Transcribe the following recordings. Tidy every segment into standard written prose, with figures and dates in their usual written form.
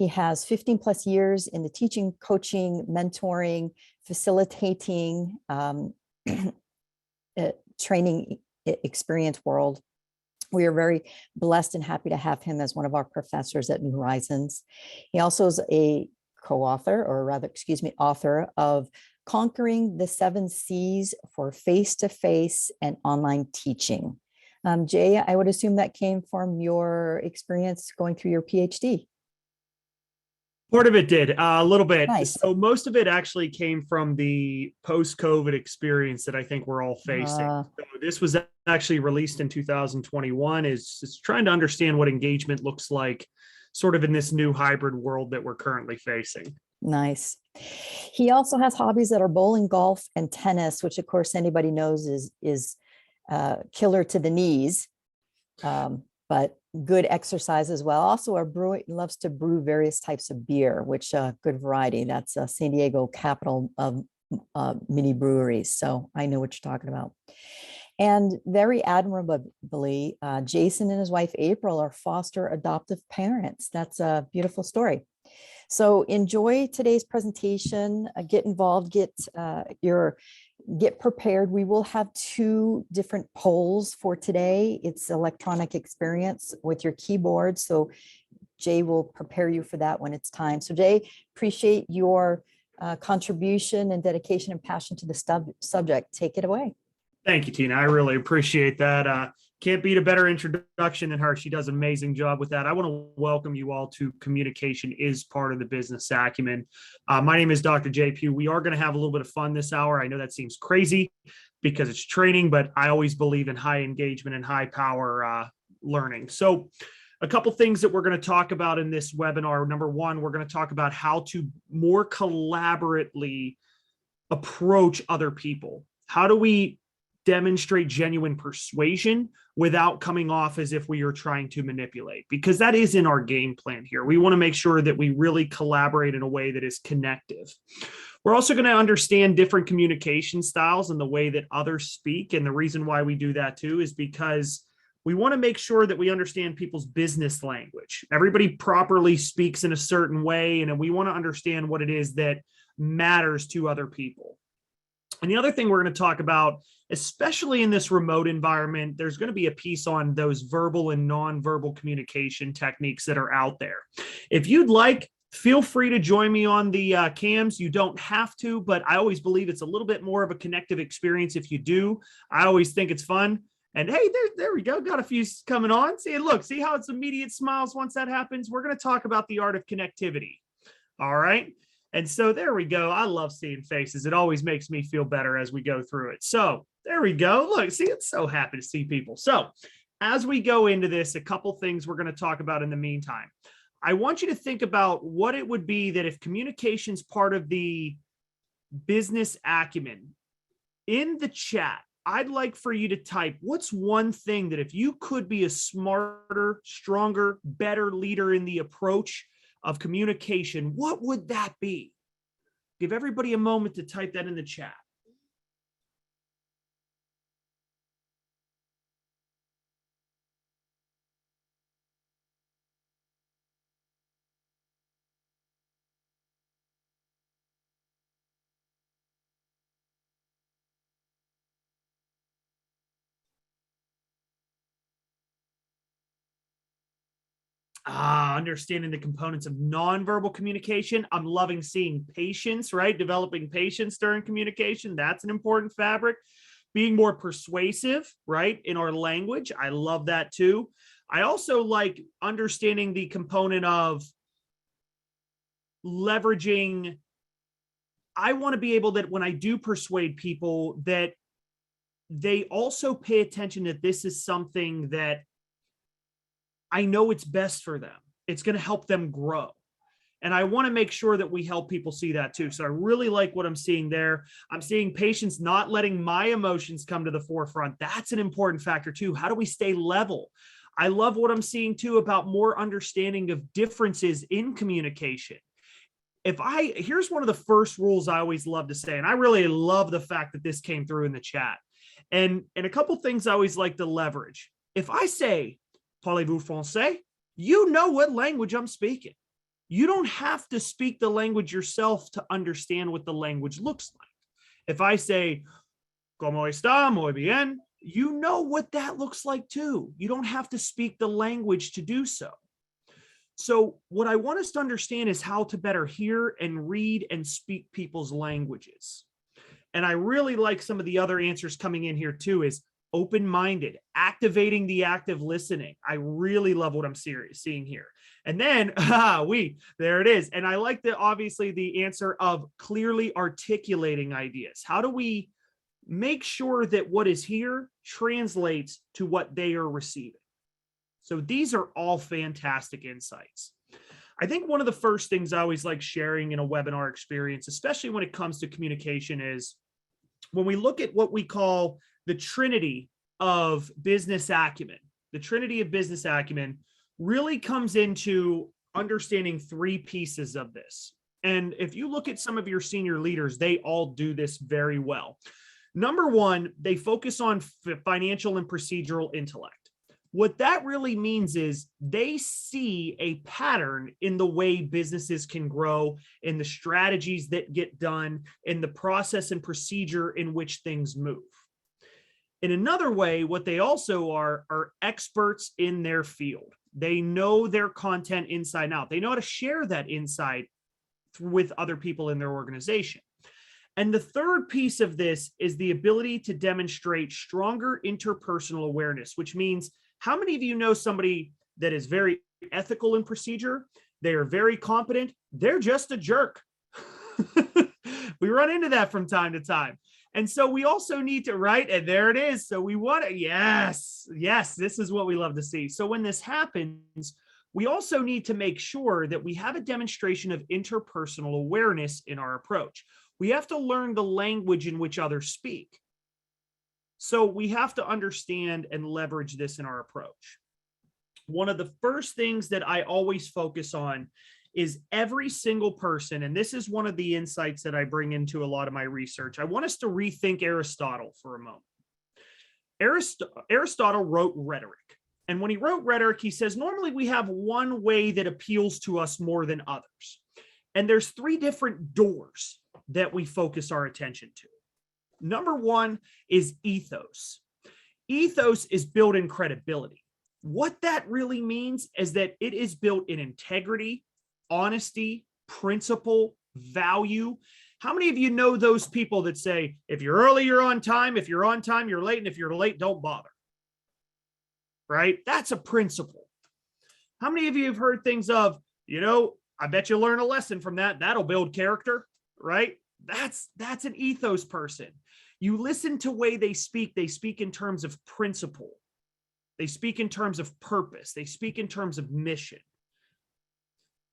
He has 15 plus years in the teaching, coaching, mentoring, facilitating, training experience world. We are very blessed and happy to have him as one of our professors at New Horizons. He also is a co-author, or rather, excuse me, author of Conquering the 7 C's for Face-to-Face and Online Teaching. Jay, I would assume that came from your experience going through your PhD. Part of it did, a little bit. Nice. So most of it actually came from the post-COVID experience that I think we're all facing. So this was actually released in 2021, is trying to understand what engagement looks like sort of in this new hybrid world that we're currently facing. Nice. He also has hobbies that are bowling, golf, and tennis, which of course anybody knows is killer to the knees, but good exercise as well. Also, loves to brew various types of beer, which good variety. That's San Diego, capital of mini breweries. So I know what you're talking about. And very admirably, Jason and his wife, April, are foster adoptive parents. That's a beautiful story. So enjoy today's presentation, get involved, get prepared. We will have 2 different polls for today. It's electronic experience with your keyboard. So Jay will prepare you for that when it's time. So Jay, appreciate your contribution and dedication and passion to the subject. Take it away. Thank you, Tina. I really appreciate that. Can't beat a better introduction than her. She does an amazing job with that. I want to welcome you all to Communication is Part of the Business Acumen. My name is Dr. Jay Pugh. We are going to have a little bit of fun this hour. I know that seems crazy because it's training, but I always believe in high engagement and high power learning. So a couple things that we're going to talk about in this webinar. Number one, we're going to talk about how to more collaboratively approach other people. How do we demonstrate genuine persuasion without coming off as if we are trying to manipulate? Because that is in our game plan here. We want to make sure that we really collaborate in a way that is connective. We're also going to understand different communication styles and the way that others speak. And the reason why we do that too is because we want to make sure that we understand people's business language. Everybody properly speaks in a certain way, and we want to understand what it is that matters to other people. And the other thing we're going to talk about, especially in this remote environment, there's going to be a piece on those verbal and nonverbal communication techniques that are out there. If you'd like, feel free to join me on the cams. You don't have to, but I always believe it's a little bit more of a connective experience if you do. I always think it's fun. And hey, there we go. Got a few coming on. See how it's immediate smiles once that happens. We're going to talk about the art of connectivity. All right. And so there we go. I love seeing faces. It always makes me feel better as we go through it. So there we go. Look, see, it's so happy to see people. So as we go into this, a couple things we're going to talk about in the meantime. I want you to think about what it would be that if communication's part of the business acumen. In the chat, I'd like for you to type, what's one thing that if you could be a smarter, stronger, better leader in the approach of communication, what would that be? Give everybody a moment to type that in the chat. Understanding the components of nonverbal communication. I'm loving seeing patience, right? Developing patience during communication. That's an important fabric. Being more persuasive, right? In our language. I love that too. I also like understanding the component of leveraging. I want to be able that when I do persuade people that they also pay attention that this is something that I know it's best for them. It's going to help them grow. And I want to make sure that we help people see that too. So I really like what I'm seeing there. I'm seeing patience, not letting my emotions come to the forefront. That's an important factor too. How do we stay level? I love what I'm seeing too about more understanding of differences in communication. Here's one of the first rules I always love to say, and I really love the fact that this came through in the chat. And a couple things I always like to leverage. If I say, parlez-vous français? You know what language I'm speaking. You don't have to speak the language yourself to understand what the language looks like. If I say, ¿Cómo está? Muy bien, you know what that looks like too. You don't have to speak the language to do so. So what I want us to understand is how to better hear and read and speak people's languages. And I really like some of the other answers coming in here too, is open-minded, activating the active listening. I really love what I'm seeing here. And then there it is. And I like obviously the answer of clearly articulating ideas. How do we make sure that what is here translates to what they are receiving? So these are all fantastic insights. I think one of the first things I always like sharing in a webinar experience, especially when it comes to communication, is when we look at what we call the trinity of business acumen. The trinity of business acumen really comes into understanding three pieces of this. And if you look at some of your senior leaders, they all do this very well. Number one, they focus on financial and procedural intellect. What that really means is they see a pattern in the way businesses can grow, in the strategies that get done, in the process and procedure in which things move. In another way, what they also are experts in their field. They know their content inside and out. They know how to share that insight with other people in their organization. And the third piece of this is the ability to demonstrate stronger interpersonal awareness, which means, how many of you know somebody that is very ethical in procedure? They are very competent. They're just a jerk. We run into that from time to time. And so we also need to, right? And there it is. So we want to, yes, this is what we love to see. So when this happens, we also need to make sure that we have a demonstration of interpersonal awareness in our approach. We have to learn the language in which others speak. So we have to understand and leverage this in our approach. One of the first things that I always focus on is every single person, and this is one of the insights that I bring into a lot of my research. I want us to rethink Aristotle for a moment. Aristotle wrote rhetoric. And when he wrote rhetoric, he says, normally we have one way that appeals to us more than others. And there's three different doors that we focus our attention to. Number one is ethos. Ethos is built in credibility. What that really means is that it is built in integrity, honesty, principle, value. How many of you know those people that say, if you're early, you're on time. If you're on time, you're late. And if you're late, don't bother. Right? That's a principle. How many of you have heard things of, I bet you'll learn a lesson from that. That'll build character, right? That's an ethos person. You listen to the way they speak in terms of principle. They speak in terms of purpose. They speak in terms of mission.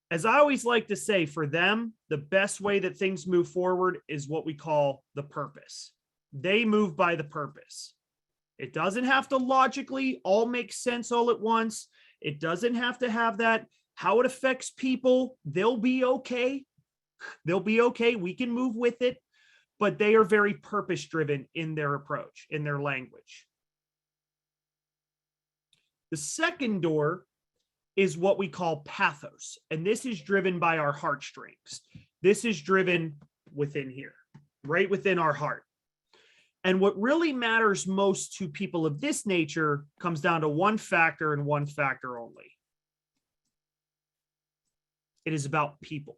As I always like to say, for them, the best way that things move forward is what we call the purpose. They move by the purpose. It doesn't have to logically all make sense all at once. It doesn't have to have that. How it affects people, they'll be okay. They'll be okay. We can move with it, but they are very purpose-driven in their approach, in their language. The second door is what we call pathos, and this is driven by our heartstrings. This is driven within here, right within our heart. And what really matters most to people of this nature comes down to one factor and one factor only. It is about people.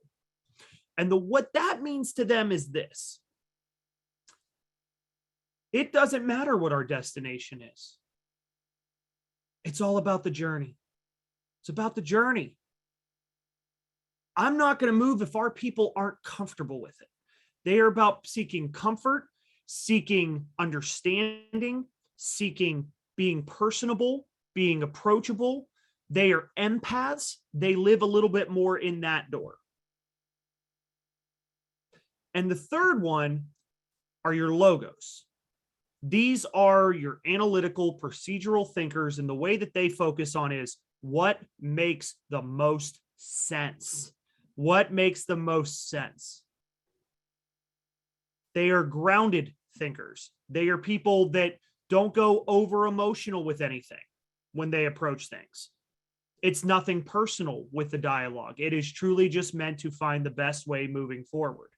And what that means to them is this. It doesn't matter what our destination is. It's all about the journey. It's about the journey. I'm not going to move if our people aren't comfortable with it. They are about seeking comfort, seeking understanding, seeking being personable, being approachable. They are empaths. They live a little bit more in that door. And the third one are your logos. These are your analytical, procedural thinkers, and the way that they focus on is what makes the most sense. What makes the most sense? They are grounded thinkers. They are people that don't go over emotional with anything when they approach things. It's nothing personal with the dialogue. It is truly just meant to find the best way moving forward.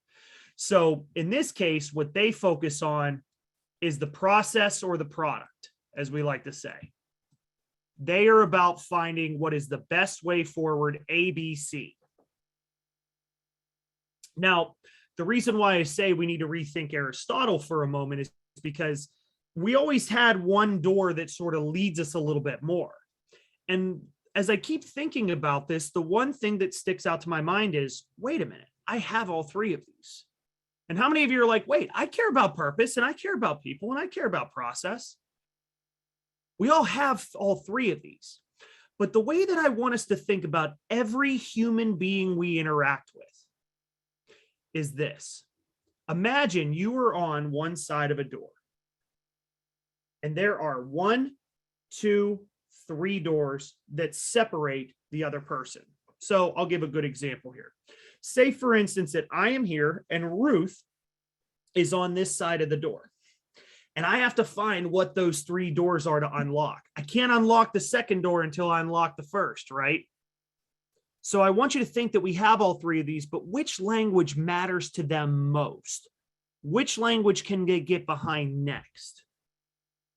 So in this case, what they focus on is the process or the product, as we like to say. They are about finding what is the best way forward, ABC. Now, the reason why I say we need to rethink Aristotle for a moment is because we always had one door that sort of leads us a little bit more. And as I keep thinking about this, the one thing that sticks out to my mind is, wait a minute, I have all three of these. And how many of you are like, wait, I care about purpose and I care about people and I care about process? We all have all three of these. But the way that I want us to think about every human being we interact with is this. Imagine you are on one side of a door and there are 1, 2, 3 doors that separate the other person. So I'll give a good example here. Say, for instance, that I am here and Ruth is on this side of the door. And I have to find what those 3 doors are to unlock. I can't unlock the second door until I unlock the first, right? So I want you to think that we have all 3 of these, but which language matters to them most? Which language can they get behind next?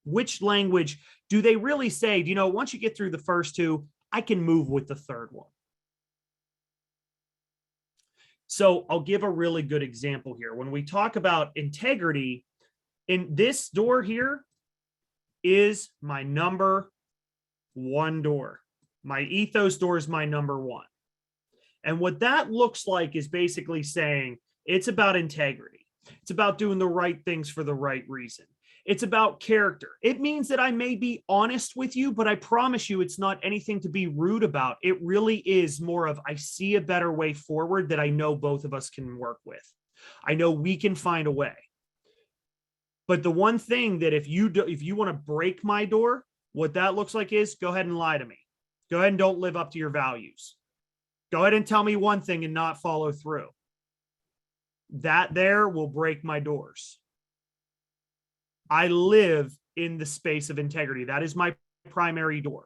Which language do they really say, you know, once you get through the first 2, I can move with the third one? So I'll give a really good example here. When we talk about integrity, in this door here is my number 1 door. My ethos door is my number 1. And what that looks like is basically saying it's about integrity. It's about doing the right things for the right reason. It's about character. It means that I may be honest with you, but I promise you it's not anything to be rude about. It really is more of, I see a better way forward that I know both of us can work with. I know we can find a way. But the one thing that if you want to break my door, what that looks like is go ahead and lie to me. Go ahead and don't live up to your values. Go ahead and tell me one thing and not follow through. That there will break my doors. I live in the space of integrity. That is my primary door.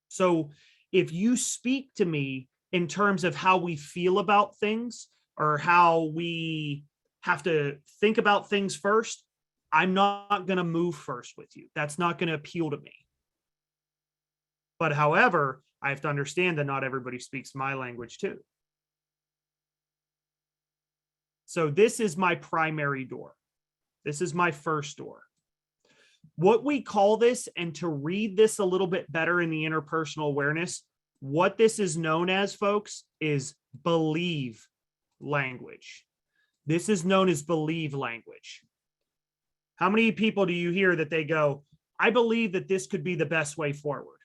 So if you speak to me in terms of how we feel about things or how we have to think about things first, I'm not going to move first with you. That's not going to appeal to me. But however, I have to understand that not everybody speaks my language too. So this is my primary door. This is my first door. What we call this, and to read this a little bit better in the interpersonal awareness, what this is known as, folks, is believe language. This is known as believe language. How many people do you hear that they go, I believe that this could be the best way forward.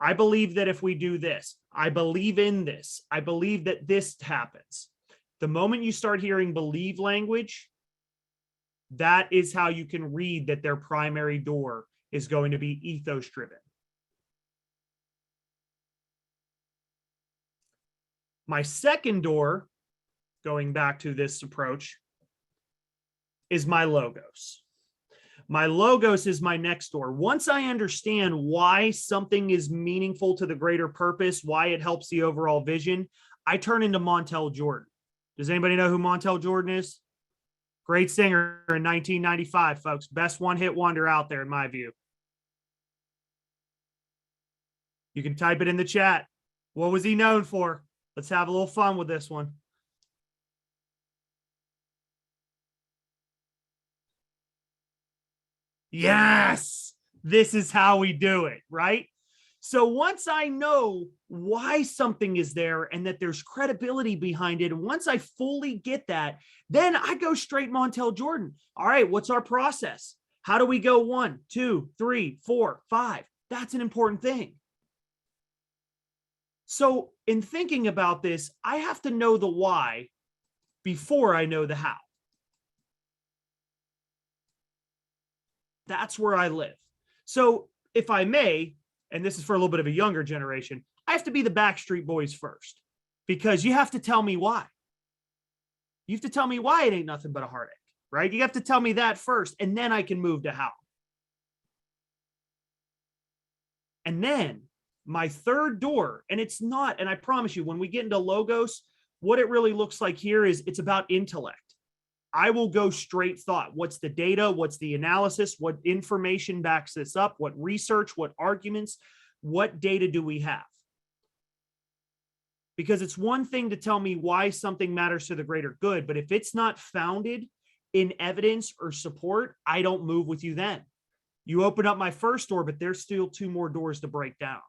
I believe that if we do this, I believe in this. I believe that this happens. The moment you start hearing believe language, that is how you can read that their primary door is going to be ethos driven. My second door, going back to this approach, is my logos. My logos is my next door. Once I understand why something is meaningful to the greater purpose, why it helps the overall vision, I turn into Montel Jordan. Does anybody know who Montel Jordan is? Great singer in 1995, folks. Best one-hit wonder out there, in my view. You can type it in the chat. What was he known for? Let's have a little fun with this one. Yes, this is how we do it, right? So once I know why something is there and that there's credibility behind it, and once I fully get that, then I go straight Montel Jordan. All right, what's our process? How do we go 1, 2, 3, 4, 5? That's an important thing. So in thinking about this, I have to know the why before I know the how. That's where I live. So if I may, and this is for a little bit of a younger generation, I have to be the Backstreet Boys first, because you have to tell me why. You have to tell me why it ain't nothing but a heartache, right? You have to tell me that first, and then I can move to how. And then my third door, and it's not, and I promise you, when we get into logos, what it really looks like here is it's about intellect. I will go straight thought. What's the data? What's the analysis? What information backs this up? What research? What arguments? What data do we have? Because it's one thing to tell me why something matters to the greater good, but if it's not founded in evidence or support, I don't move with you then. You open up my first door, but there's still 2 more doors to break down.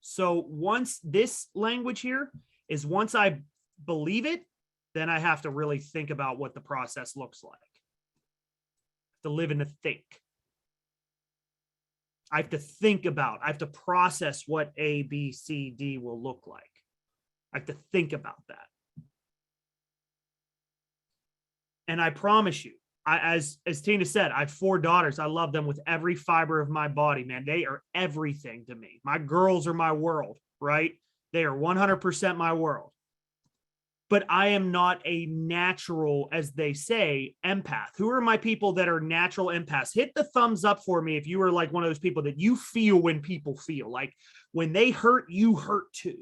So once this language here is once I believe it, then I have to really think about what the process looks like. To live and to think. I have to think about, I have to process what A, B, C, D will look like. I have to think about that. And I promise you, as Tina said, I have 4 daughters. I love them with every fiber of my body, man. They are everything to me. My girls are my world, right? They are 100% my world. But I am not a natural, as they say, empath. Who are my people that are natural empaths? Hit the thumbs up for me if you are like one of those people that you feel when people feel. Like when they hurt, you hurt too.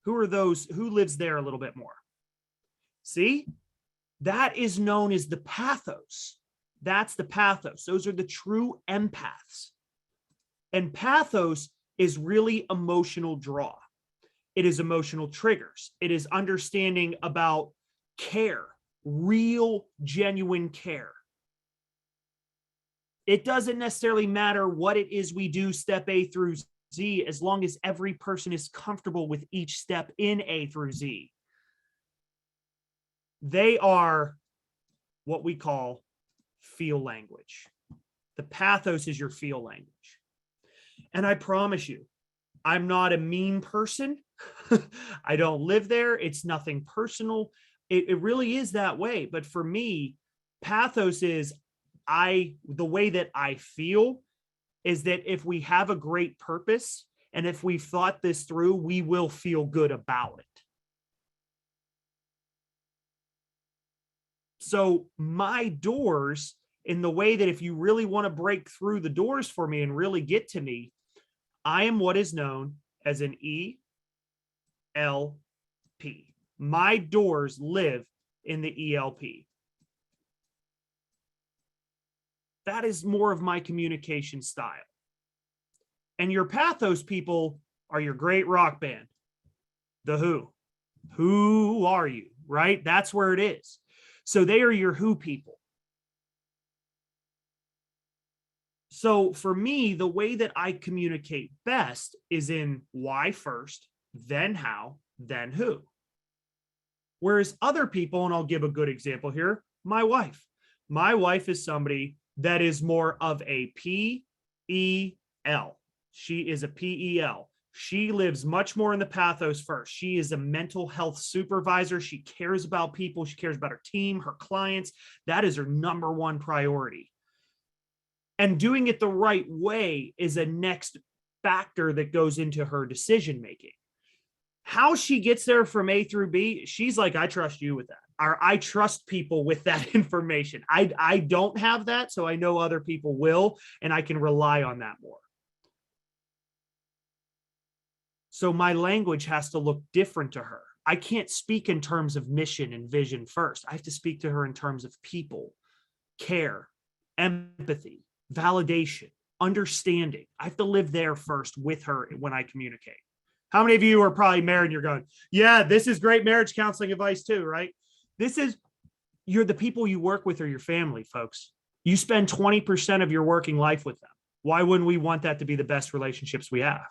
Who are those? Who lives there a little bit more? See? That is known as the pathos. That's the pathos. Those are the true empaths. And pathos is really emotional draw. It is emotional triggers. It is understanding about care, real, genuine care. It doesn't necessarily matter what it is we do, step A through Z, as long as every person is comfortable with each step in A through Z. They are what we call feel language. The pathos is your feel language. And I promise you, I'm not a mean person. I don't live there. It's nothing personal. It really is that way. But for me, pathos is the way that I feel is that if we have a great purpose and if we've thought this through, we will feel good about it. So my doors, in the way that if you really want to break through the doors for me and really get to me, I am what is known as an ELP. My doors live in the ELP. That is more of my communication style. And your pathos people are your great rock band. The Who. Who are you, right? That's where it is. So they are your who people. So for me, the way that I communicate best is in why first, then how, then who. Whereas other people, and I'll give a good example here, my wife. My wife is somebody that is more of a PEL. She is a PEL. She lives much more in the pathos first. She is a mental health supervisor. She cares about people. She cares about her team, her clients. That is her number one priority. And doing it the right way is a next factor that goes into her decision making. How she gets there from A through B, she's like, I trust you with that. Or I trust people with that information. I don't have that, so I know other people will, and I can rely on that more. So my language has to look different to her. I can't speak in terms of mission and vision first. I have to speak to her in terms of people, care, empathy, validation, understanding. I have to live there first with her when I communicate. How many of you are probably married and you're going, yeah, this is great marriage counseling advice too, right? You're the people you work with or your family, folks. You spend 20% of your working life with them. Why wouldn't we want that to be the best relationships we have?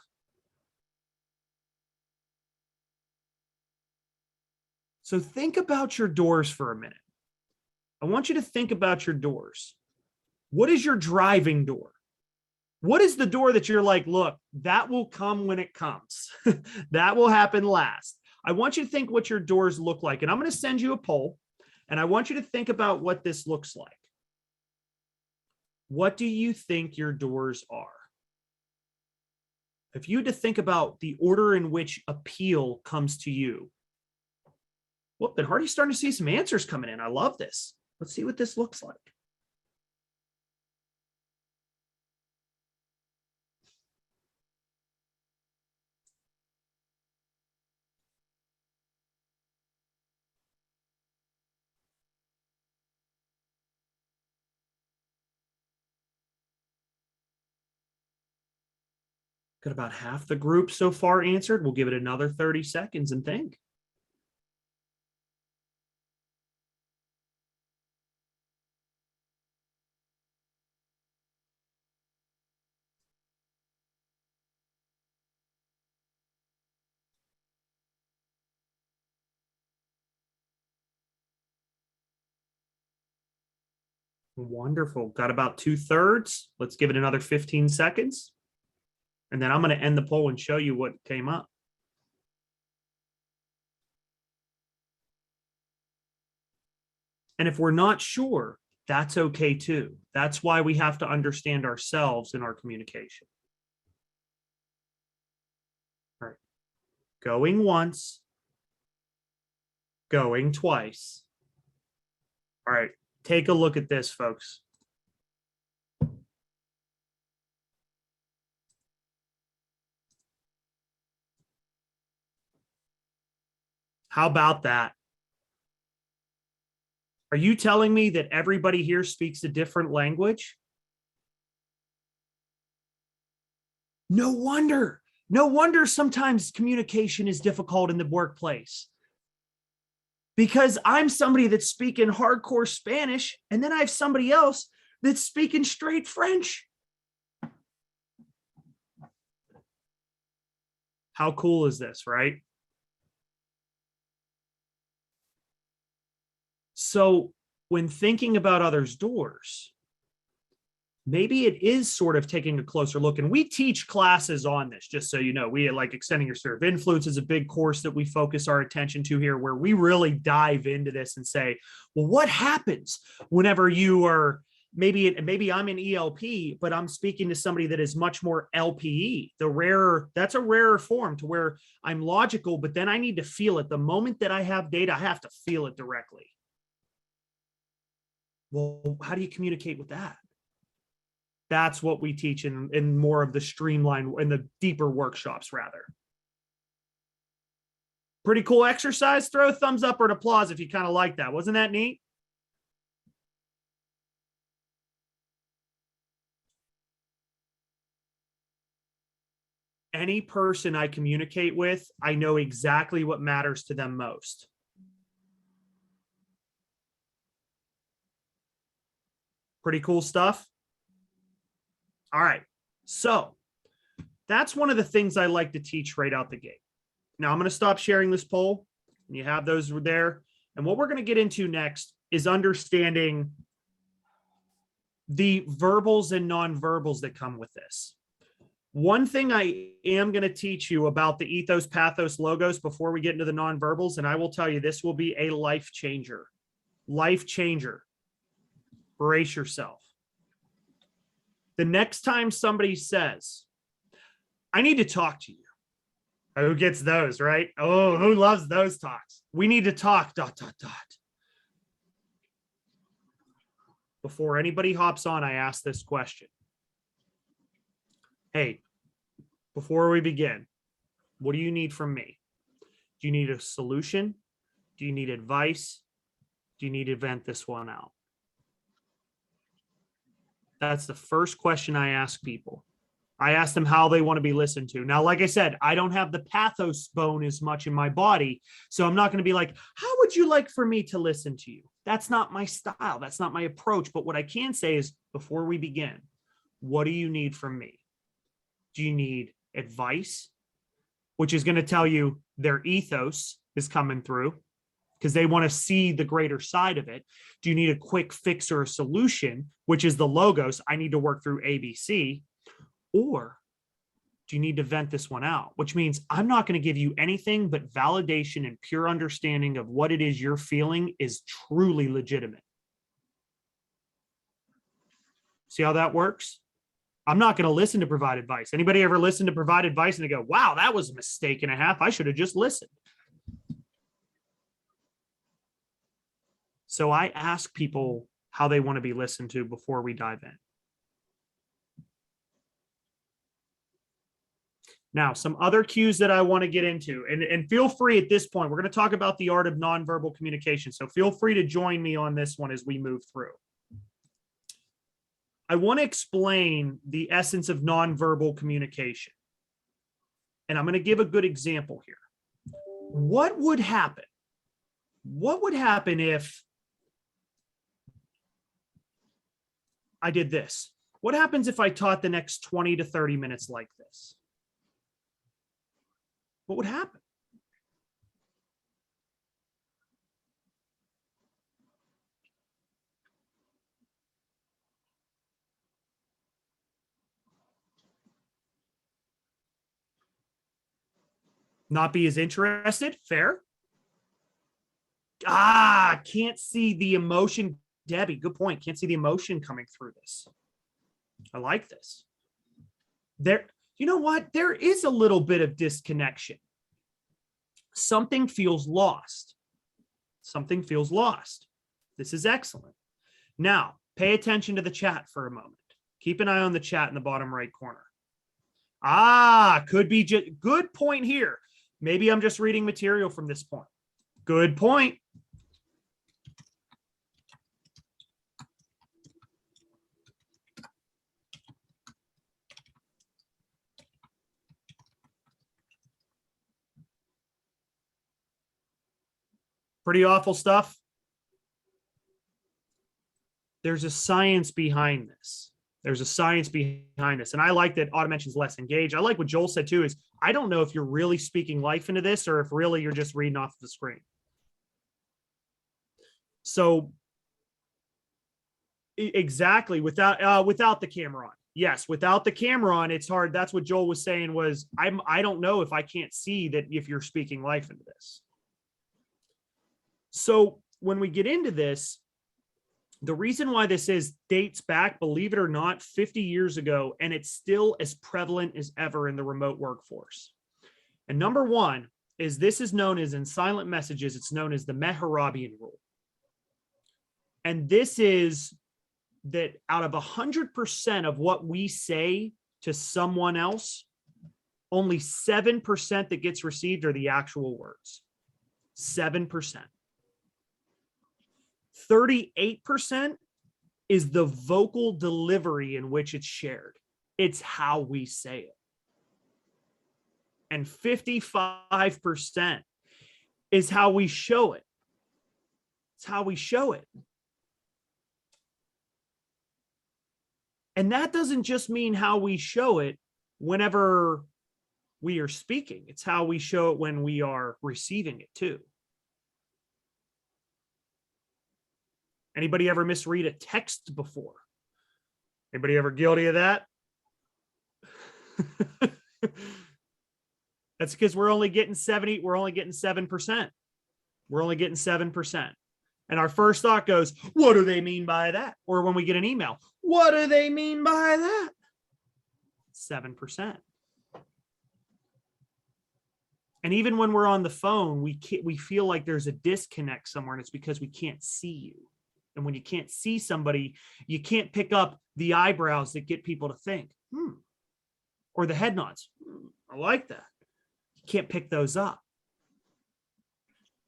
So think about your doors for a minute. I want you to think about your doors. What is your driving door? What is the door that you're like, look, that will come when it comes. That will happen last. I want you to think what your doors look like. And I'm going to send you a poll. And I want you to think about what this looks like. What do you think your doors are? If you had to think about the order in which appeal comes to you, well, then Hardy's starting to see some answers coming in. I love this. Let's see what this looks like. Got about half the group so far answered. We'll give it another 30 seconds and think. Wonderful. Got about 2/3. Let's give it another 15 seconds. And then I'm going to end the poll and show you what came up. And if we're not sure, that's okay too. That's why we have to understand ourselves in our communication. All right. Going once, going twice. All right. Take a look at this, folks. How about that? Are you telling me that everybody here speaks a different language? No wonder. No wonder sometimes communication is difficult in the workplace. Because I'm somebody that's speaking hardcore Spanish, and then I have somebody else that's speaking straight French. How cool is this, right? So when thinking about others' doors, maybe it is sort of taking a closer look. And we teach classes on this, just so you know. We like Extending Your Sphere of Influence is a big course that we focus our attention to here, where we really dive into this and say, well, what happens whenever you are maybe I'm in ELP, but I'm speaking to somebody that is much more LPE, that's a rarer form, to where I'm logical, but then I need to feel it. The moment that I have data, I have to feel it directly. Well, how do you communicate with that? That's what we teach in more of the streamlined, in the deeper workshops, rather. Pretty cool exercise. Throw a thumbs up or an applause if you kind of like that. Wasn't that neat? Any person I communicate with, I know exactly what matters to them most. Pretty cool stuff. All right. So that's one of the things I like to teach right out the gate. Now I'm going to stop sharing this poll, and you have those there. And what we're going to get into next is understanding the verbals and nonverbals that come with this. One thing I am going to teach you about the ethos, pathos, logos before we get into the nonverbals, and I will tell you this will be a life changer. Life changer. Brace yourself. The next time somebody says, I need to talk to you. Who gets those, right? Oh, who loves those talks? We need to talk, ... Before anybody hops on, I ask this question. Hey, before we begin, what do you need from me? Do you need a solution? Do you need advice? Do you need to vent this one out? That's the first question I ask people. I ask them how they want to be listened to. Now, like I said, I don't have the pathos bone as much in my body, so I'm not going to be like, how would you like for me to listen to you? That's not my style. That's not my approach. But what I can say is, before we begin, what do you need from me? Do you need advice, which is going to tell you their ethos is coming through because they want to see the greater side of it? Do you need a quick fix or a solution, which is the logos? I need to work through ABC. Or do you need to vent this one out? Which means I'm not going to give you anything but validation and pure understanding of what it is you're feeling is truly legitimate. See how that works? I'm not going to listen to provide advice. Anybody ever listen to provide advice and they go, wow, that was a mistake and a half. I should have just listened. So I ask people how they want to be listened to before we dive in. Now, some other cues that I want to get into, and feel free at this point, we're going to talk about the art of nonverbal communication. So feel free to join me on this one as we move through. I want to explain the essence of nonverbal communication. And I'm going to give a good example here. What would happen? What would happen if I did this? What happens if I taught the next 20 to 30 minutes like this? What would happen? Not be as interested? Fair. Can't see the emotion. Debbie, good point. Can't see the emotion coming through this. I like this. There, you know what? There is a little bit of disconnection. Something feels lost. Something feels lost. This is excellent. Now, pay attention to the chat for a moment. Keep an eye on the chat in the bottom right corner. Could be just good point here. Maybe I'm just reading material from this point. Good point. Pretty awful stuff. There's a science behind this. There's a science behind this. And I like that Autumn mentions less engaged. I like what Joel said too, is I don't know if you're really speaking life into this or if really you're just reading off the screen. So exactly, without the camera on. Yes, without the camera on, it's hard. That's what Joel was saying was I don't know if I can't see that if you're speaking life into this. So when we get into this, the reason why this dates back, believe it or not, 50 years ago, and it's still as prevalent as ever in the remote workforce. And number one is this is known as in silent messages, it's known as the Mehrabian rule. And this is that out of 100% of what we say to someone else, only 7% that gets received are the actual words. 7%. 38% is the vocal delivery in which it's shared. It's how we say it. And 55% is how we show it. It's how we show it. And that doesn't just mean how we show it whenever we are speaking. It's how we show it when we are receiving it too. Anybody ever misread a text before? Anybody ever guilty of that? That's because we're only getting 7%. We're only getting 7%. And our first thought goes, what do they mean by that? Or when we get an email, what do they mean by that? 7%. And even when we're on the phone, we feel like there's a disconnect somewhere, and it's because we can't see you. And when you can't see somebody, you can't pick up the eyebrows that get people to think, or the head nods. I like that. You can't pick those up.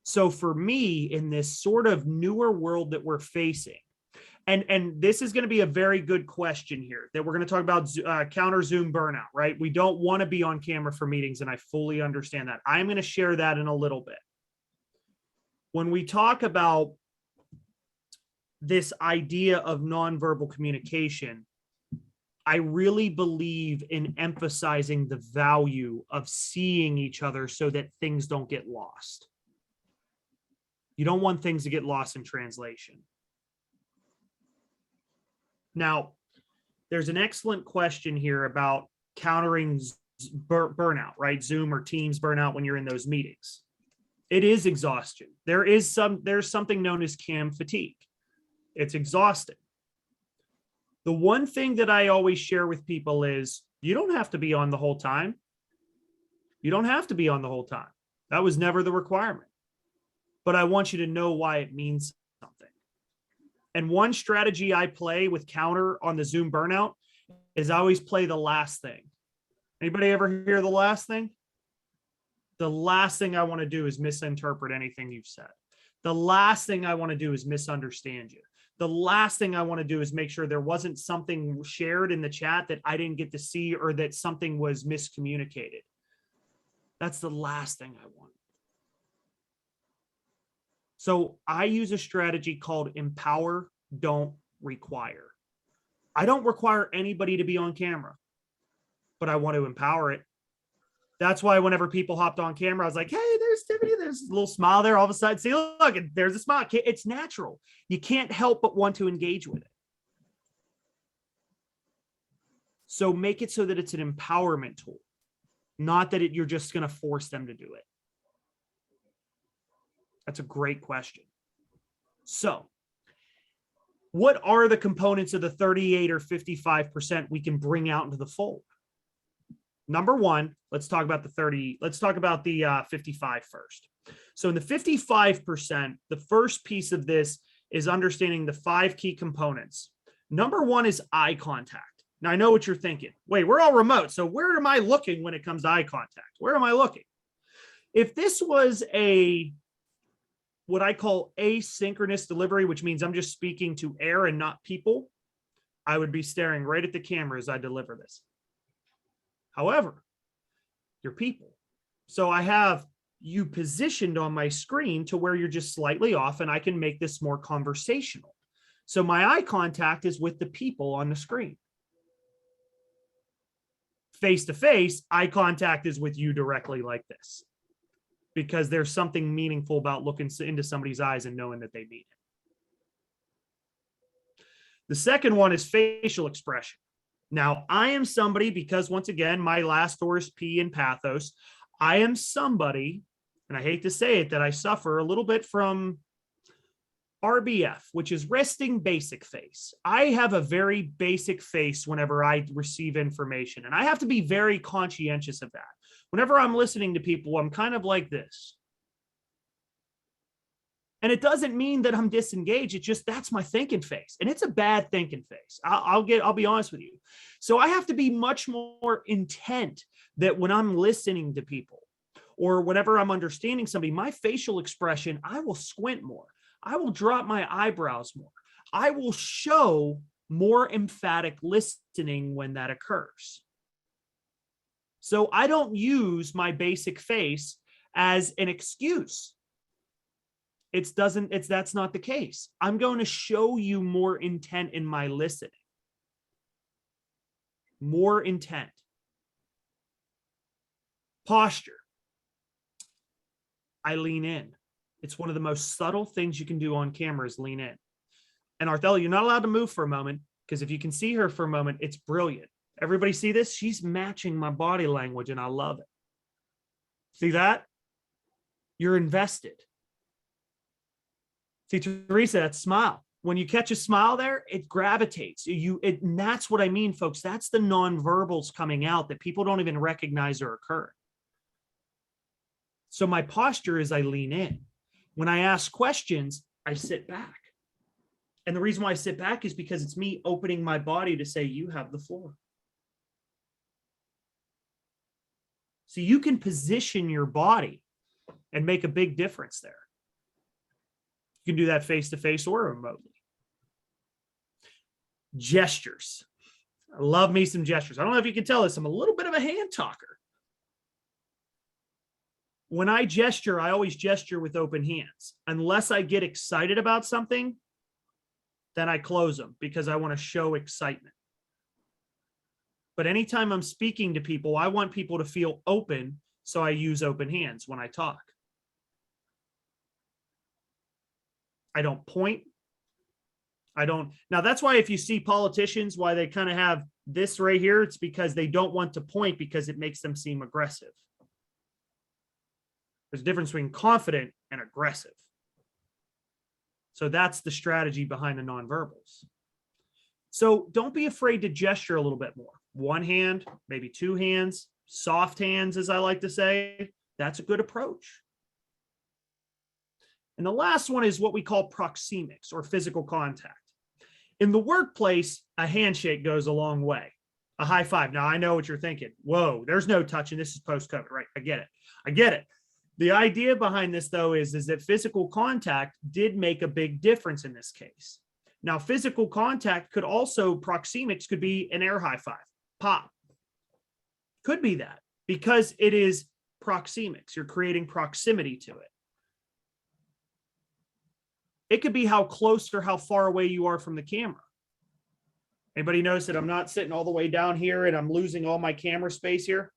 So for me, in this sort of newer world that we're facing, and this is going to be a very good question here that we're going to talk about counter Zoom burnout, right? We don't want to be on camera for meetings, and I fully understand that. I'm going to share that in a little bit. When we talk about this idea of nonverbal communication, I really believe in emphasizing the value of seeing each other so that things don't get lost. You don't want things to get lost in translation. Now, there's an excellent question here about countering burnout, right? Zoom or Teams burnout when you're in those meetings. It is exhaustion. There's something known as cam fatigue. It's exhausting. The one thing that I always share with people is you don't have to be on the whole time. You don't have to be on the whole time. That was never the requirement. But I want you to know why it means something. And one strategy I play with counter on the Zoom burnout is I always play the last thing. Anybody ever hear the last thing? The last thing I want to do is misinterpret anything you've said. The last thing I want to do is misunderstand you. The last thing I want to do is make sure there wasn't something shared in the chat that I didn't get to see or that something was miscommunicated. That's the last thing I want. So I use a strategy called empower, don't require. I don't require anybody to be on camera, but I want to empower it. That's why whenever people hopped on camera, I was like, hey, there's Tiffany. There's a little smile there. All of a sudden, see, look, there's a smile. It's natural. You can't help but want to engage with it. So make it so that it's an empowerment tool, not that you're just going to force them to do it. That's a great question. So what are the components of the 38 or 55% we can bring out into the fold? Number one, let's talk about the 55 first. So in the 55%, the first piece of this is understanding the 5 key components. Number one is eye contact. Now I know what you're thinking. Wait, we're all remote. So where am I looking when it comes to eye contact? Where am I looking? If this was what I call asynchronous delivery, which means I'm just speaking to air and not people, I would be staring right at the camera as I deliver this. However, you're people. So I have you positioned on my screen to where you're just slightly off, and I can make this more conversational. So my eye contact is with the people on the screen. Face to face, eye contact is with you directly like this, because there's something meaningful about looking into somebody's eyes and knowing that they mean it. The second one is facial expression. Now, I am somebody, because once again, my last door is P in pathos. I am somebody, and I hate to say it, that I suffer a little bit from RBF, which is resting basic face. I have a very basic face whenever I receive information, and I have to be very conscientious of that. Whenever I'm listening to people, I'm kind of like this. And it doesn't mean that I'm disengaged. It's just, that's my thinking face. And it's a bad thinking face. I'll be honest with you. So I have to be much more intent that when I'm listening to people or whenever I'm understanding somebody, my facial expression, I will squint more. I will drop my eyebrows more. I will show more emphatic listening when that occurs. So I don't use my basic face as an excuse. That's not the case. I'm going to show you more intent in my listening. More intent. Posture. I lean in. It's one of the most subtle things you can do on camera is lean in. And Arthella, you're not allowed to move for a moment, because if you can see her for a moment, it's brilliant. Everybody see this? She's matching my body language, and I love it. See that? You're invested. See, Teresa, that smile. When you catch a smile there, it gravitates. And that's what I mean, folks. That's the nonverbals coming out that people don't even recognize or occur. So my posture is I lean in. When I ask questions, I sit back. And the reason why I sit back is because it's me opening my body to say, you have the floor. So you can position your body and make a big difference there. You can do that face-to-face or remotely. Gestures. I love me some gestures. I don't know if you can tell this. I'm a little bit of a hand talker. When I gesture, I always gesture with open hands. Unless I get excited about something, then I close them because I want to show excitement. But anytime I'm speaking to people, I want people to feel open, so I use open hands when I talk. I don't point. Now that's why if you see politicians, why they kind of have this right here, it's because they don't want to point because it makes them seem aggressive. There's a difference between confident and aggressive. So that's the strategy behind the nonverbals. So don't be afraid to gesture a little bit more. One hand, maybe two hands, soft hands, as I like to say. That's a good approach. And the last one is what we call proxemics, or physical contact. In the workplace, a handshake goes a long way. A high five. Now, I know what you're thinking. Whoa, there's no touching. This is post-COVID, right? I get it. The idea behind this, though, is that physical contact did make a big difference in this case. Now, physical contact could also, proxemics could be an air high five, pop. Could be that, because it is proxemics. You're creating proximity to it. It could be how close or how far away you are from the camera. Anybody notice that I'm not sitting all the way down here and I'm losing all my camera space here?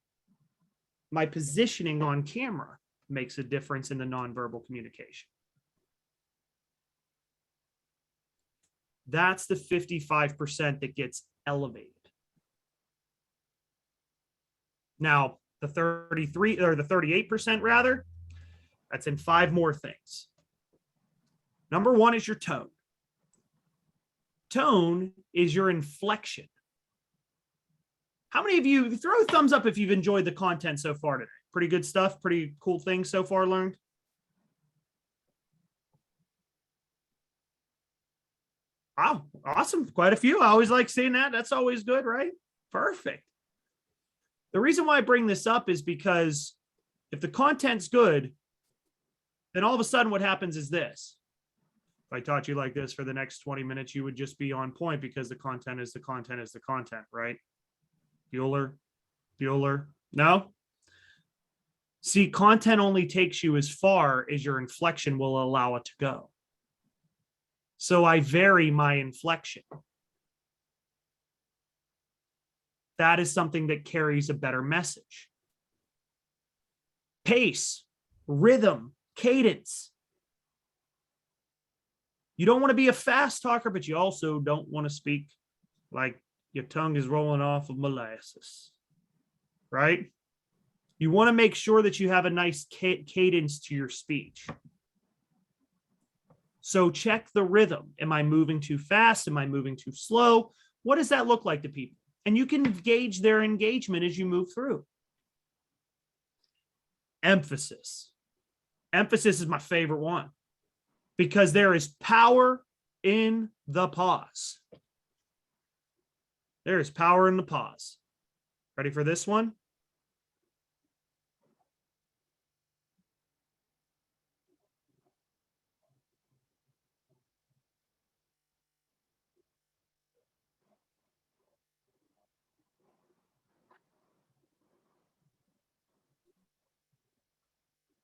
My positioning on camera makes a difference in the nonverbal communication. That's the 55% that gets elevated. Now, the 33 or the 38% rather, that's in 5 more things. Number 1 is your tone. Tone is your inflection. How many of you, throw a thumbs up if you've enjoyed the content so far today? Pretty good stuff, pretty cool things so far learned. Wow, awesome. Quite a few. I always like seeing that. That's always good, right? Perfect. The reason why I bring this up is because if the content's good, then all of a sudden what happens is this. If I taught you like this for the next 20 minutes, you would just be on point because the content is the content is the content, right? Bueller? No? See, content only takes you as far as your inflection will allow it to go. So I vary my inflection. That is something that carries a better message. Pace, rhythm, cadence. You don't want to be a fast talker, but you also don't want to speak like your tongue is rolling off of molasses, right? You want to make sure that you have a nice cadence to your speech. So check the rhythm. Am I moving too fast? Am I moving too slow? What does that look like to people? And you can gauge their engagement as you move through. Emphasis. Emphasis is my favorite one because there is power in the pause. There is power in the pause. Ready for this one?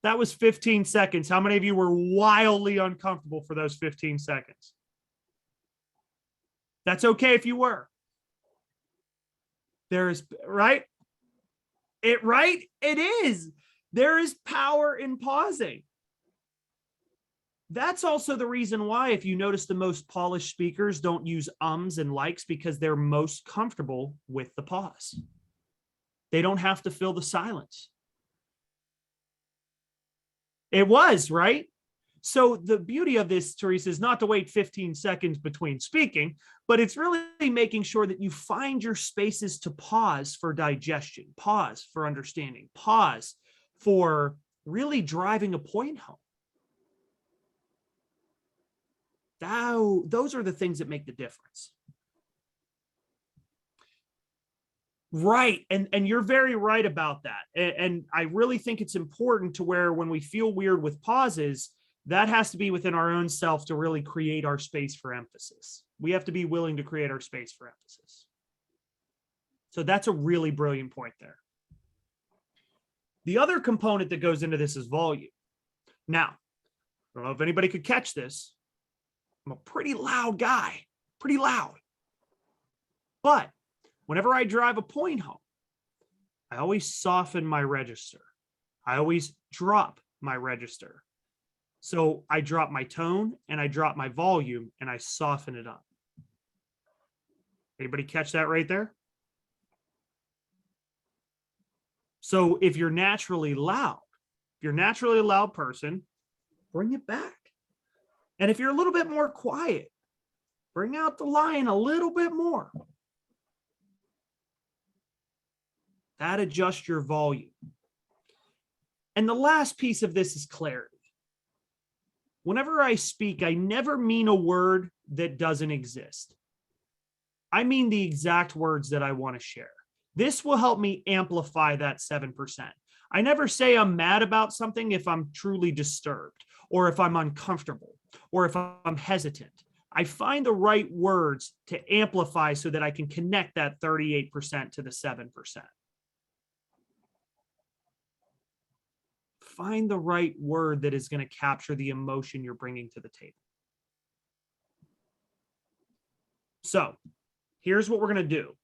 That was 15 seconds. How many of you were wildly uncomfortable for those 15 seconds? That's okay if you were. There is, right? It is. There is power in pausing. That's also the reason why, if you notice, the most polished speakers don't use ums and likes because they're most comfortable with the pause. They don't have to fill the silence. It was, right? So the beauty of this, Teresa, is not to wait 15 seconds between speaking, but it's really making sure that you find your spaces to pause for digestion, pause for understanding, pause for really driving a point home. Those are the things that make the difference. Right. And you're very right about that. And I really think it's important to where when we feel weird with pauses, that has to be within our own self to really create our space for emphasis. We have to be willing to create our space for emphasis. So that's a really brilliant point there. The other component that goes into this is volume. Now, I don't know if anybody could catch this. I'm a pretty loud guy, pretty loud. But whenever I drive a point home, I always soften my register. I always drop my register. So I drop my tone and I drop my volume and I soften it up. Anybody catch that right there? So if you're naturally loud, if you're naturally a loud person, bring it back. And if you're a little bit more quiet, bring out the line a little bit more. That adjusts your volume. And the last piece of this is clarity. Whenever I speak, I never mean a word that doesn't exist. I mean the exact words that I want to share. This will help me amplify that 7%. I never say I'm mad about something if I'm truly disturbed, or if I'm uncomfortable, or if I'm hesitant. I find the right words to amplify so that I can connect that 38% to the 7%. find the right word that is going to capture the emotion you're bringing to the table. So here's what we're going to do.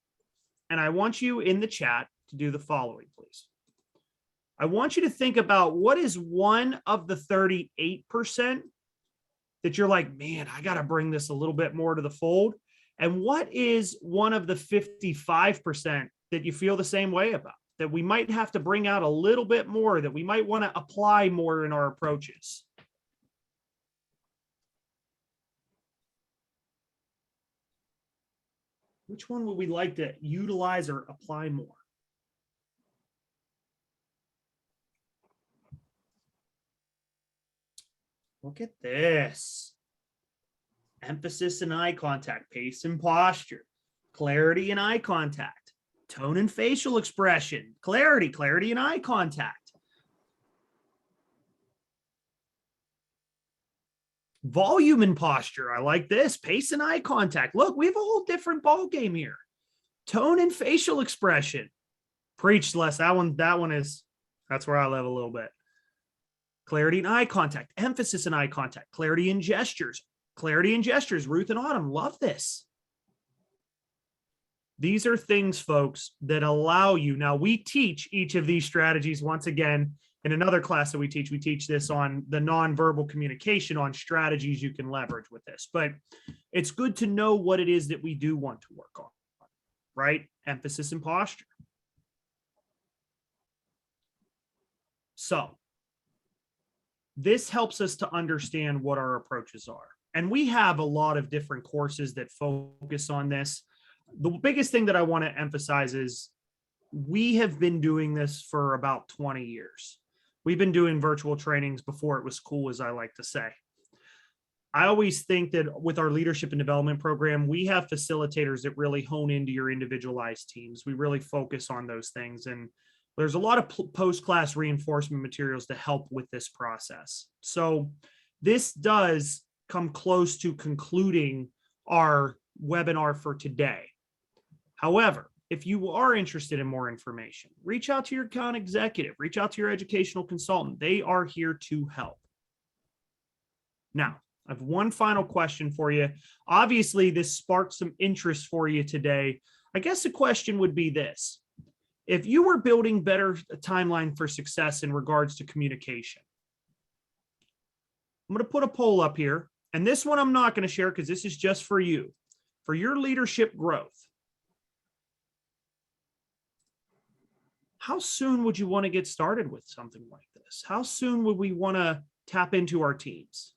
And I want you in the chat to do the following, please. I want you to think about what is one of the 38% that you're like, man, I got to bring this a little bit more to the fold. And what is one of the 55% that you feel the same way about, that we might have to bring out a little bit more, that we might want to apply more in our approaches? Which one would we like to utilize or apply more? Look at this. Emphasis and eye contact, pace and posture, clarity and eye contact, tone and facial expression, clarity and eye contact. Volume and posture. I like this. Pace and eye contact. Look, we have a whole different ball game here. Tone and facial expression. Preach, Les. That one is, that's where I live a little bit. Clarity and eye contact. Emphasis and eye contact. Clarity and gestures. Clarity and gestures. Ruth and Autumn, love this. These are things, folks, that allow you. Now, we teach each of these strategies once again in another class that we teach this on the nonverbal communication, on strategies you can leverage with this. But it's good to know what it is that we do want to work on, right? Emphasis and posture. So this helps us to understand what our approaches are. And we have a lot of different courses that focus on this. The biggest thing that I want to emphasize is we have been doing this for about 20 years. We've been doing virtual trainings before it was cool, as I like to say. I always think that with our leadership and development program, we have facilitators that really hone into your individualized teams. We really focus on those things. And there's a lot of post-class reinforcement materials to help with this process. So this does come close to concluding our webinar for today. However, if you are interested in more information, reach out to your account executive, reach out to your educational consultant. They are here to help. Now, I have one final question for you. Obviously, this sparked some interest for you today. I guess the question would be this. If you were building better timeline for success in regards to communication, I'm going to put a poll up here. And this one I'm not going to share because this is just for you, for your leadership growth. How soon would you want to get started with something like this? How soon would we want to tap into our teams?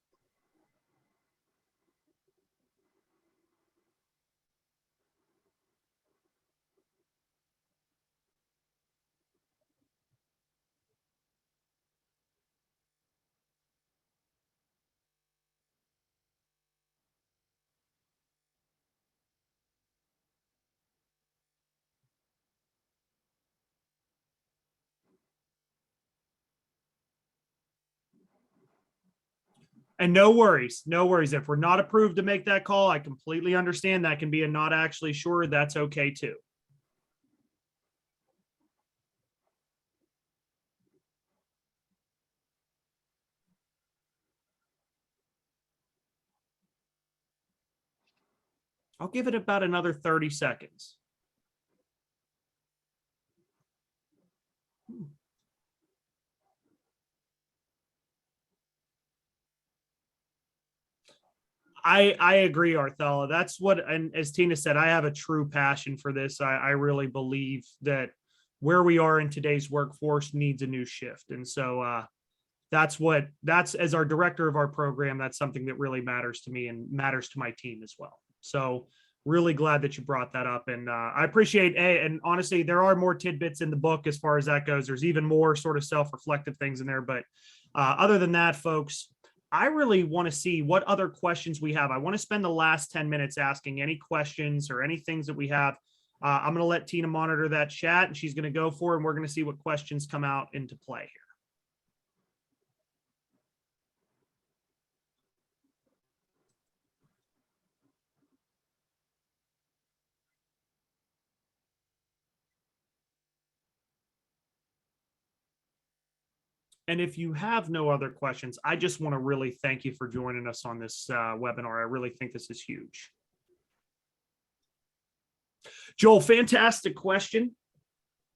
And no worries, no worries. If we're not approved to make that call, I completely understand that can be a not actually sure. That's okay too. I'll give it about another 30 seconds. I agree, Arthella. That's what, and as Tina said, I have a true passion for this. I really believe that where we are in today's workforce needs a new shift. And so that's as our director of our program, that's something that really matters to me and matters to my team as well. So really glad that you brought that up. And I appreciate, and honestly, there are more tidbits in the book as far as that goes. There's even more sort of self-reflective things in there. But other than that, folks, I really want to see what other questions we have. I want to spend the last 10 minutes asking any questions or any things that we have. I'm going to let Tina monitor that chat, and she's going to go for it, and we're going to see what questions come out into play here. And if you have no other questions, I just want to really thank you for joining us on this webinar. I really think this is huge. Joel, fantastic question.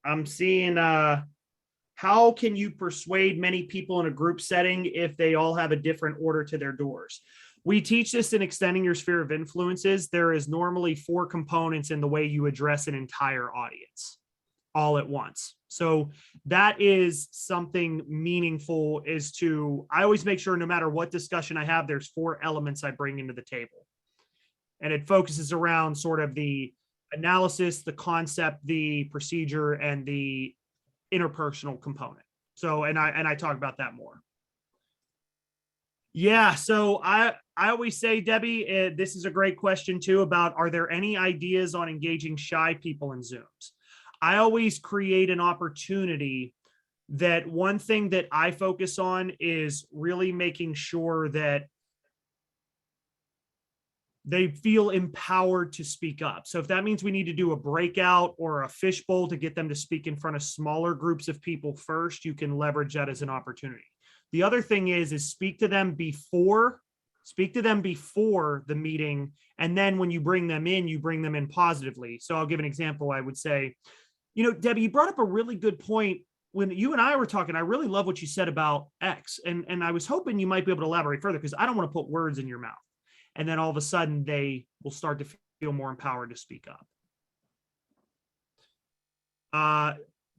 I'm seeing how can you persuade many people in a group setting if they all have a different order to their doors? We teach this in extending your sphere of influences. There is normally 4 components in the way you address an entire audience all at once. So that is something meaningful, is to, I always make sure no matter what discussion I have, there's 4 elements I bring into the table. And it focuses around sort of the analysis, the concept, the procedure, and the interpersonal component. So, and I talk about that more. Yeah, so I always say, Debbie, this is a great question too about, are there any ideas on engaging shy people in Zooms? I always create an opportunity that one thing that I focus on is really making sure that they feel empowered to speak up. So if that means we need to do a breakout or a fishbowl to get them to speak in front of smaller groups of people first, you can leverage that as an opportunity. The other thing is speak to them before the meeting. And then when you bring them in positively. So I'll give an example. I would say, you know, Debbie, you brought up a really good point. When you and I were talking, I really love what you said about X. And I was hoping you might be able to elaborate further, because I don't want to put words in your mouth. And then all of a sudden they will start to feel more empowered to speak up.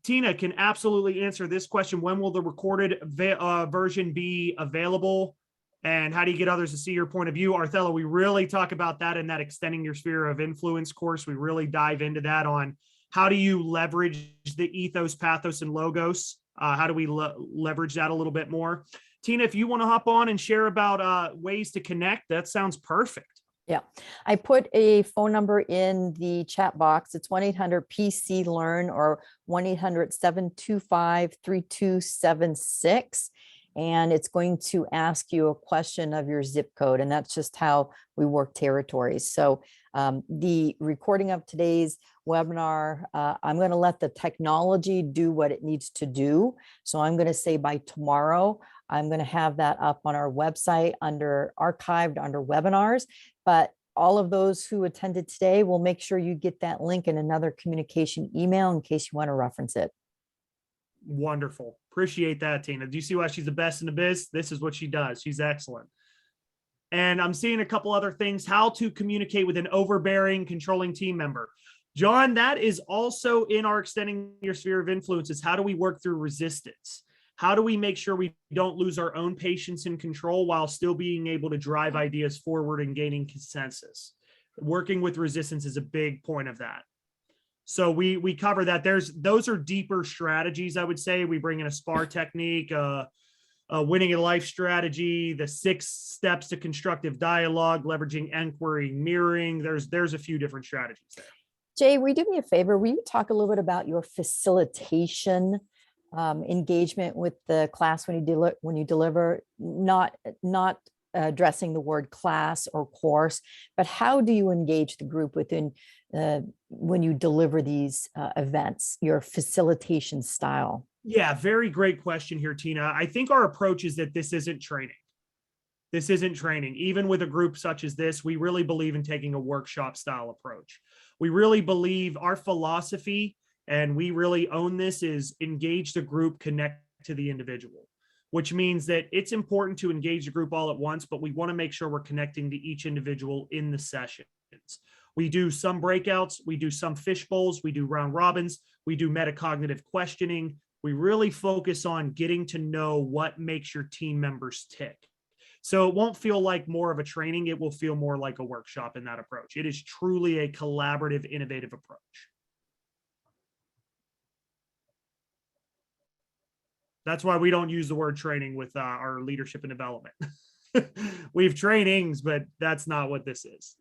Tina can absolutely answer this question. When will the recorded version be available? And how do you get others to see your point of view? Arthella, we really talk about that in that extending your sphere of influence course. We really dive into that on how do you leverage the ethos, pathos, and logos? How do we leverage that a little bit more? Tina, if you want to hop on and share about ways to connect, that sounds perfect. Yeah, I put a phone number in the chat box. It's 1-800-PC-LEARN or 1-800-725-3276. And it's going to ask you a question of your zip code. And that's just how we work territories. So the recording of today's webinar, I'm going to let the technology do what it needs to do. So I'm going to say by tomorrow, I'm going to have that up on our website under archived under webinars. But all of those who attended today, will make sure you get that link in another communication email in case you want to reference it. Wonderful. Appreciate that, Tina. Do you see why she's the best in the biz? This is what she does. She's excellent. And I'm seeing a couple other things. How to communicate with an overbearing, controlling team member. John, that is also in our extending your sphere of influences. How do we work through resistance? How do we make sure we don't lose our own patience and control while still being able to drive ideas forward and gaining consensus? Working with resistance is a big point of that. So we cover that. Those are deeper strategies, I would say. We bring in a SPAR technique, winning a life strategy, the 6 steps to constructive dialogue, leveraging inquiry, mirroring. There's a few different strategies there. Jay, will you do me a favor? Will you talk a little bit about your facilitation engagement with the class when you deliver, not addressing the word class or course, but how do you engage the group within when you deliver these events, your facilitation style? Yeah, very great question here, Tina. I think our approach is that this isn't training. This isn't training. Even with a group such as this, we really believe in taking a workshop style approach. We really believe our philosophy, and we really own this, is engage the group, connect to the individual, which means that it's important to engage the group all at once, but we want to make sure we're connecting to each individual in the sessions. We do some breakouts, we do some fish bowls, we do round robins, we do metacognitive questioning. We really focus on getting to know what makes your team members tick. So it won't feel like more of a training, it will feel more like a workshop in that approach. It is truly a collaborative, innovative approach. That's why we don't use the word training with our leadership and development. We have trainings, but that's not what this is.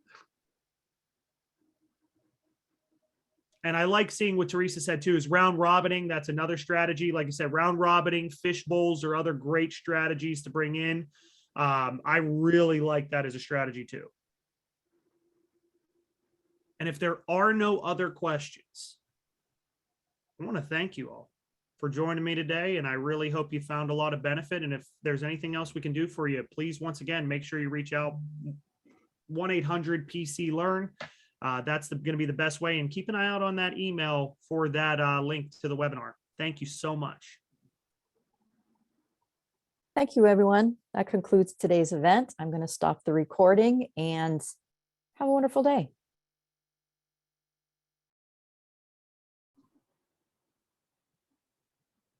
And I like seeing what Teresa said too, is round robining. That's another strategy. Like I said, round robining, fish bowls are other great strategies to bring in. I really like that as a strategy too. And if there are no other questions, I want to thank you all. for joining me today. And I really hope you found a lot of benefit. And if there's anything else we can do for you, please, once again, make sure you reach out 1-800-PC-LEARN. That's going to be the best way. And keep an eye out on that email for that link to the webinar. Thank you so much. Thank you, everyone. That concludes today's event. I'm going to stop the recording and have a wonderful day.